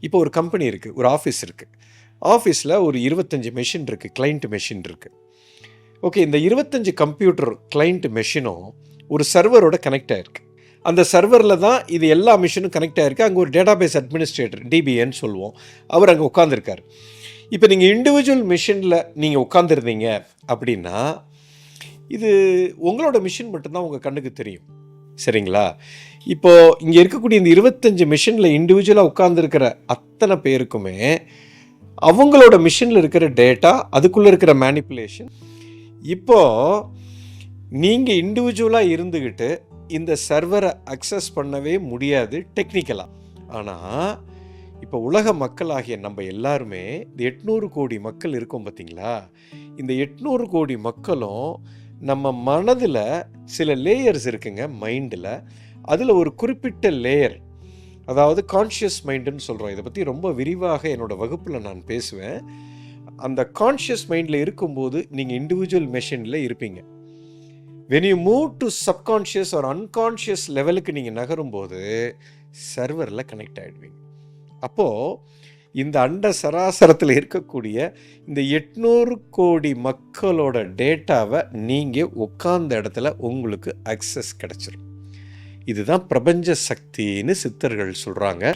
இப்போ ஒரு கம்பெனி இருக்குது, ஒரு ஆஃபீஸ் இருக்குது. ஆஃபீஸில் ஒரு 25 மெஷின் இருக்குது, கிளைண்ட் மெஷின் இருக்குது. ஓகே, இந்த 25 கம்ப்யூட்டர் கிளைண்ட் மெஷினும் ஒரு சர்வரோட கனெக்ட் ஆகிருக்கு. அந்த சர்வரில் தான் இது எல்லா மிஷினும் கனெக்ட் ஆகிருக்கு. அங்கே ஒரு டேட்டாபேஸ் அட்மினிஸ்ட்ரேட்டர், டிபிஎன்னு சொல்லுவோம், அவர் அங்கே உட்காந்துருக்கார். இப்போ நீங்கள் இண்டிவிஜுவல் மிஷினில் நீங்கள் உட்காந்துருந்தீங்க அப்படின்னா, இது உங்களோட மிஷின் மட்டும்தான் உங்கள் கண்ணுக்கு தெரியும், சரிங்களா? இப்போது இங்கே இருக்கக்கூடிய இந்த 25 மிஷினில் இண்டிவிஜுவலாக உட்காந்துருக்கிற அத்தனை பேருக்குமே அவங்களோட மிஷினில் இருக்கிற டேட்டா, அதுக்குள்ளே இருக்கிற மேனிப்புலேஷன். இப்போது நீங்கள் இண்டிவிஜுவலாக இருந்துக்கிட்டு இந்த சர்வரை அக்சஸ் பண்ணவே முடியாது டெக்னிக்கலாக. ஆனால் இப்போ உலக மக்களாகிய நம்ம எல்லாருமே இந்த 800 கோடி மக்கள் இருக்கோம் பார்த்தீங்களா? இந்த 800 கோடி மக்களும் நம்ம மனதில் சில லேயர்ஸ் இருக்குங்க, மைண்டில். அதில் ஒரு குறிப்பிட்ட லேயர், அதாவது கான்ஷியஸ் மைண்டுன்னு சொல்கிறோம். இதை பற்றி ரொம்ப விரிவாக என்னோடய வகுப்பில் நான் பேசுவேன். அந்த கான்ஷியஸ் மைண்டில் இருக்கும்போது நீங்கள் இண்டிவிஜுவல் மெஷினில் இருப்பீங்க. when you move to subconscious or unconscious லெவலுக்கு நீங்கள் நகரும்போது சர்வரில் கனெக்ட் ஆகிடுவீங்க. அப்போது இந்த அண்ட சராசரத்தில் இருக்கக்கூடிய இந்த 800 கோடி மக்களோட டேட்டாவை நீங்கள் உட்கார்ந்த இடத்துல உங்களுக்கு அக்சஸ் கிடச்சிரும். இதுதான் பிரபஞ்ச சக்தின்னு சித்தர்கள் சொல்கிறாங்க.